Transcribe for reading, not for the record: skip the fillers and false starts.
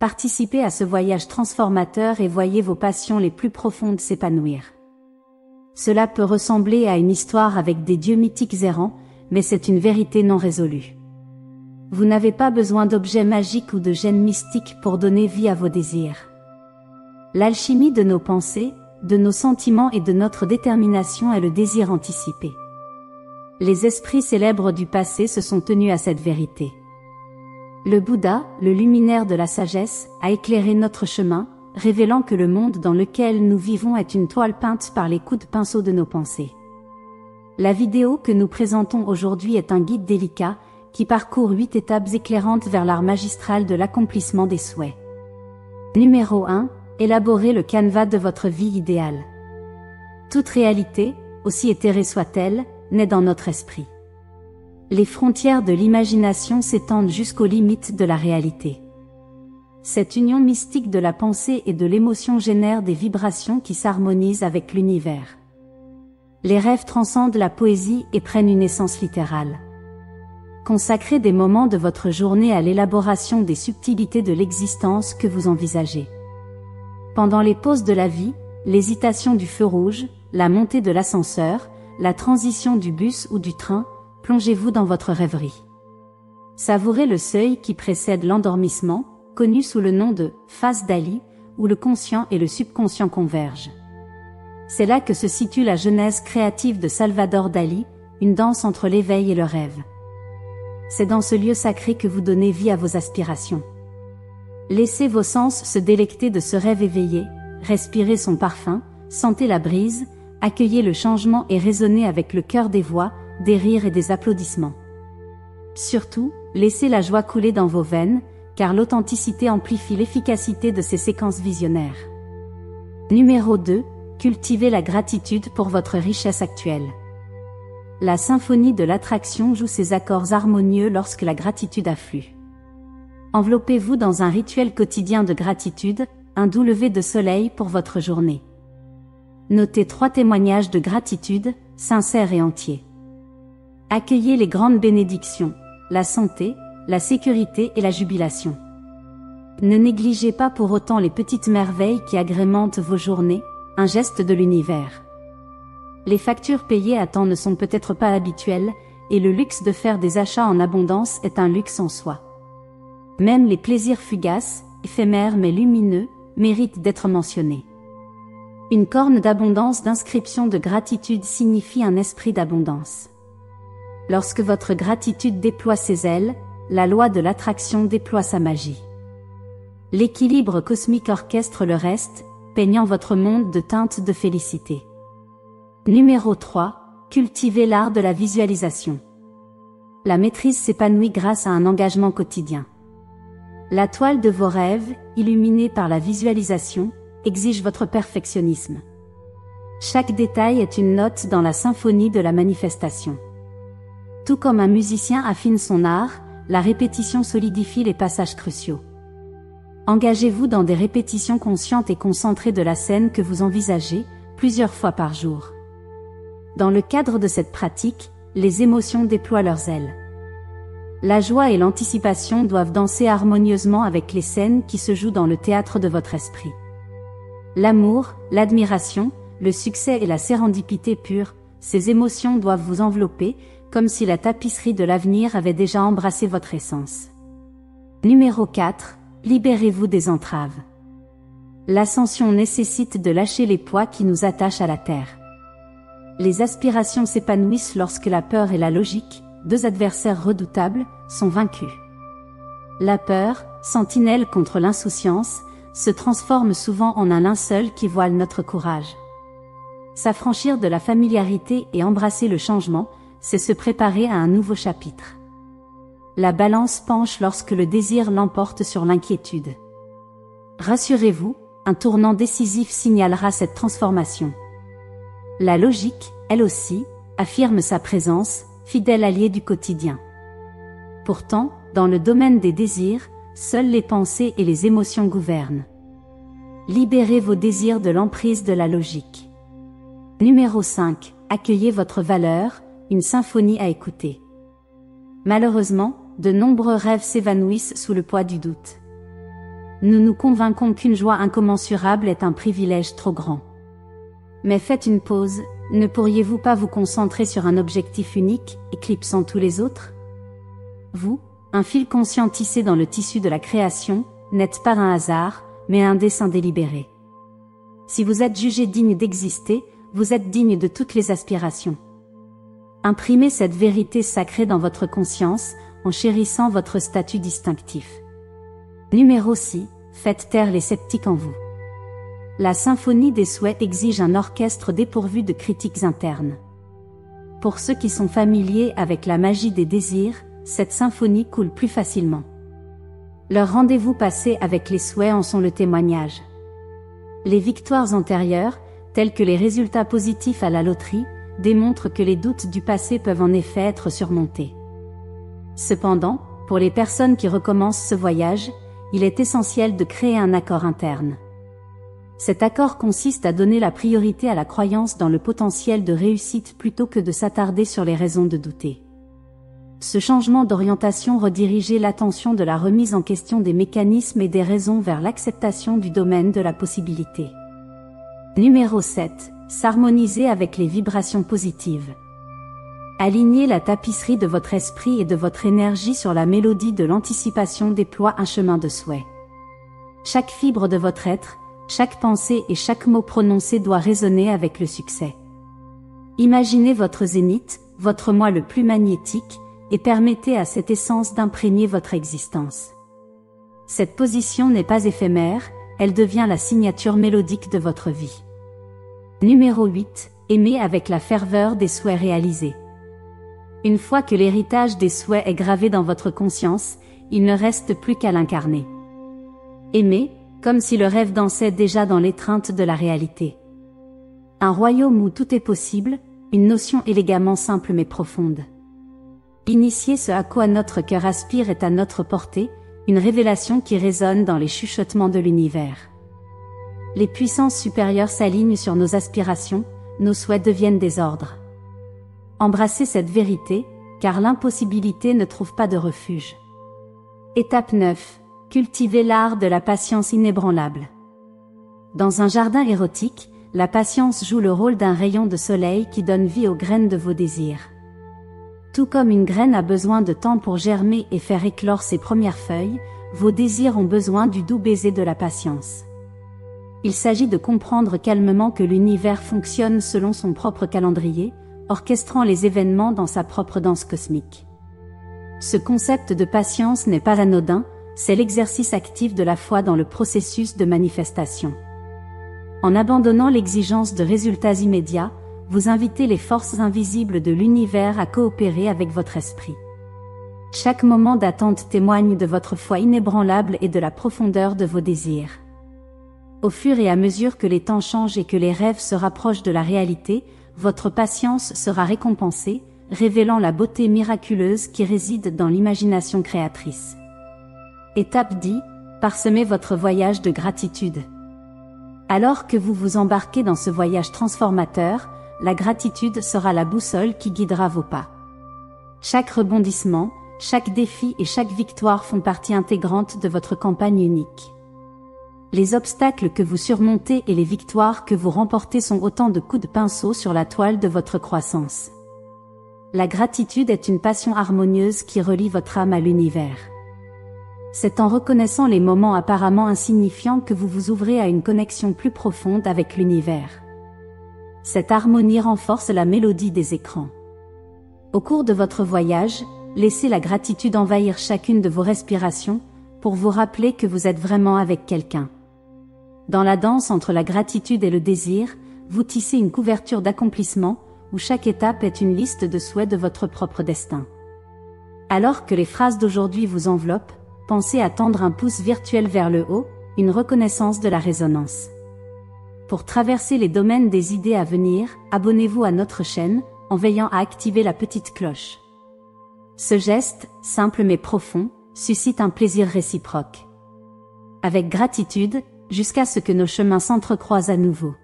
Participez à ce voyage transformateur et voyez vos passions les plus profondes s'épanouir. Cela peut ressembler à une histoire avec des dieux mythiques errants, mais c'est une vérité non résolue. Vous n'avez pas besoin d'objets magiques ou de gènes mystiques pour donner vie à vos désirs. L'alchimie de nos pensées, de nos sentiments et de notre détermination est le désir anticipé. Les esprits célèbres du passé se sont tenus à cette vérité. Le Bouddha, le luminaire de la sagesse, a éclairé notre chemin, révélant que le monde dans lequel nous vivons est une toile peinte par les coups de pinceau de nos pensées. La vidéo que nous présentons aujourd'hui est un guide délicat, qui parcourt 8 étapes éclairantes vers l'art magistral de l'accomplissement des souhaits. Numéro 1. Élaborez le canevas de votre vie idéale. Toute réalité, aussi éthérée soit-elle, naît dans notre esprit. Les frontières de l'imagination s'étendent jusqu'aux limites de la réalité. Cette union mystique de la pensée et de l'émotion génère des vibrations qui s'harmonisent avec l'univers. Les rêves transcendent la poésie et prennent une essence littérale. Consacrez des moments de votre journée à l'élaboration des subtilités de l'existence que vous envisagez. Pendant les pauses de la vie, l'hésitation du feu rouge, la montée de l'ascenseur, la transition du bus ou du train, plongez-vous dans votre rêverie. Savourez le seuil qui précède l'endormissement, connu sous le nom de « phase Dali », où le conscient et le subconscient convergent. C'est là que se situe la genèse créative de Salvador Dali, une danse entre l'éveil et le rêve. C'est dans ce lieu sacré que vous donnez vie à vos aspirations. Laissez vos sens se délecter de ce rêve éveillé, respirez son parfum, sentez la brise, accueillez le changement et résonnez avec le cœur des voix, des rires et des applaudissements. Surtout, laissez la joie couler dans vos veines, car l'authenticité amplifie l'efficacité de ces séquences visionnaires. Numéro 2. Cultivez la gratitude pour votre richesse actuelle. La symphonie de l'attraction joue ses accords harmonieux lorsque la gratitude afflue. Enveloppez-vous dans un rituel quotidien de gratitude, un doux lever de soleil pour votre journée. Notez 3 témoignages de gratitude, sincères et entiers. Accueillez les grandes bénédictions, la santé, la sécurité et la jubilation. Ne négligez pas pour autant les petites merveilles qui agrémentent vos journées, un geste de l'univers. Les factures payées à temps ne sont peut-être pas habituelles, et le luxe de faire des achats en abondance est un luxe en soi. Même les plaisirs fugaces, éphémères mais lumineux, méritent d'être mentionnés. Une corne d'abondance d'inscription de gratitude signifie un esprit d'abondance. Lorsque votre gratitude déploie ses ailes, la loi de l'attraction déploie sa magie. L'équilibre cosmique orchestre le reste, peignant votre monde de teintes de félicité. Numéro 3. Cultivez l'art de la visualisation. La maîtrise s'épanouit grâce à un engagement quotidien. La toile de vos rêves, illuminée par la visualisation, exige votre perfectionnisme. Chaque détail est une note dans la symphonie de la manifestation. Tout comme un musicien affine son art, la répétition solidifie les passages cruciaux. Engagez-vous dans des répétitions conscientes et concentrées de la scène que vous envisagez, plusieurs fois par jour. Dans le cadre de cette pratique, les émotions déploient leurs ailes. La joie et l'anticipation doivent danser harmonieusement avec les scènes qui se jouent dans le théâtre de votre esprit. L'amour, l'admiration, le succès et la sérendipité pure, ces émotions doivent vous envelopper, comme si la tapisserie de l'avenir avait déjà embrassé votre essence. Numéro 4. Libérez-vous des entraves. L'ascension nécessite de lâcher les poids qui nous attachent à la terre. Les aspirations s'épanouissent lorsque la peur et la logique, 2 adversaires redoutables, sont vaincus. La peur, sentinelle contre l'insouciance, se transforme souvent en un linceul qui voile notre courage. S'affranchir de la familiarité et embrasser le changement, c'est se préparer à un nouveau chapitre. La balance penche lorsque le désir l'emporte sur l'inquiétude. Rassurez-vous, un tournant décisif signalera cette transformation. La logique, elle aussi, affirme sa présence, fidèle allié du quotidien. Pourtant, dans le domaine des désirs, seules les pensées et les émotions gouvernent. Libérez vos désirs de l'emprise de la logique. Numéro 5. Accueillez votre valeur, une symphonie à écouter. Malheureusement, de nombreux rêves s'évanouissent sous le poids du doute. nous nous convainquons qu'une joie incommensurable est un privilège trop grand. Mais faites une pause, ne pourriez-vous pas vous concentrer sur un objectif unique, éclipsant tous les autres? Vous, un fil conscient tissé dans le tissu de la création, n'êtes pas un hasard, mais un dessein délibéré. Si vous êtes jugé digne d'exister, vous êtes digne de toutes les aspirations. Imprimez cette vérité sacrée dans votre conscience, en chérissant votre statut distinctif. Numéro 6. Faites taire les sceptiques en vous. La symphonie des souhaits exige un orchestre dépourvu de critiques internes. Pour ceux qui sont familiers avec la magie des désirs, cette symphonie coule plus facilement. Leurs rendez-vous passés avec les souhaits en sont le témoignage. Les victoires antérieures, telles que les résultats positifs à la loterie, démontrent que les doutes du passé peuvent en effet être surmontés. Cependant, pour les personnes qui recommencent ce voyage, il est essentiel de créer un accord interne. Cet accord consiste à donner la priorité à la croyance dans le potentiel de réussite plutôt que de s'attarder sur les raisons de douter. Ce changement d'orientation redirigeait l'attention de la remise en question des mécanismes et des raisons vers l'acceptation du domaine de la possibilité. Numéro 7. S'harmoniser avec les vibrations positives. Alignez la tapisserie de votre esprit et de votre énergie sur la mélodie de l'anticipation déploie un chemin de souhait. Chaque fibre de votre être, chaque pensée et chaque mot prononcé doit résonner avec le succès. Imaginez votre zénith, votre moi le plus magnétique, et permettez à cette essence d'imprégner votre existence. Cette position n'est pas éphémère, elle devient la signature mélodique de votre vie. Numéro 8. Aimez avec la ferveur des souhaits réalisés. Une fois que l'héritage des souhaits est gravé dans votre conscience, il ne reste plus qu'à l'incarner. Aimez, comme si le rêve dansait déjà dans l'étreinte de la réalité. Un royaume où tout est possible, une notion élégamment simple mais profonde. Initier ce à quoi notre cœur aspire est à notre portée, une révélation qui résonne dans les chuchotements de l'univers. Les puissances supérieures s'alignent sur nos aspirations, nos souhaits deviennent des ordres. Embrassez cette vérité, car l'impossibilité ne trouve pas de refuge. Étape 9. Cultivez l'art de la patience inébranlable. Dans un jardin érotique, la patience joue le rôle d'un rayon de soleil qui donne vie aux graines de vos désirs. Tout comme une graine a besoin de temps pour germer et faire éclore ses premières feuilles, vos désirs ont besoin du doux baiser de la patience. Il s'agit de comprendre calmement que l'univers fonctionne selon son propre calendrier, orchestrant les événements dans sa propre danse cosmique. Ce concept de patience n'est pas anodin, c'est l'exercice actif de la foi dans le processus de manifestation. En abandonnant l'exigence de résultats immédiats, vous invitez les forces invisibles de l'univers à coopérer avec votre esprit. Chaque moment d'attente témoigne de votre foi inébranlable et de la profondeur de vos désirs. Au fur et à mesure que les temps changent et que les rêves se rapprochent de la réalité, votre patience sera récompensée, révélant la beauté miraculeuse qui réside dans l'imagination créatrice. Étape 10. Parsemez votre voyage de gratitude. Alors que vous vous embarquez dans ce voyage transformateur, la gratitude sera la boussole qui guidera vos pas. Chaque rebondissement, chaque défi et chaque victoire font partie intégrante de votre campagne unique. Les obstacles que vous surmontez et les victoires que vous remportez sont autant de coups de pinceau sur la toile de votre croissance. La gratitude est une passion harmonieuse qui relie votre âme à l'univers. C'est en reconnaissant les moments apparemment insignifiants que vous vous ouvrez à une connexion plus profonde avec l'univers. Cette harmonie renforce la mélodie des écrans. Au cours de votre voyage, laissez la gratitude envahir chacune de vos respirations, pour vous rappeler que vous êtes vraiment avec quelqu'un. Dans la danse entre la gratitude et le désir, vous tissez une couverture d'accomplissement, où chaque étape est une liste de souhaits de votre propre destin. Alors que les phrases d'aujourd'hui vous enveloppent, pensez à tendre un pouce virtuel vers le haut, une reconnaissance de la résonance. Pour traverser les domaines des idées à venir, abonnez-vous à notre chaîne, en veillant à activer la petite cloche. Ce geste, simple mais profond, suscite un plaisir réciproque. Avec gratitude, jusqu'à ce que nos chemins s'entrecroisent à nouveau.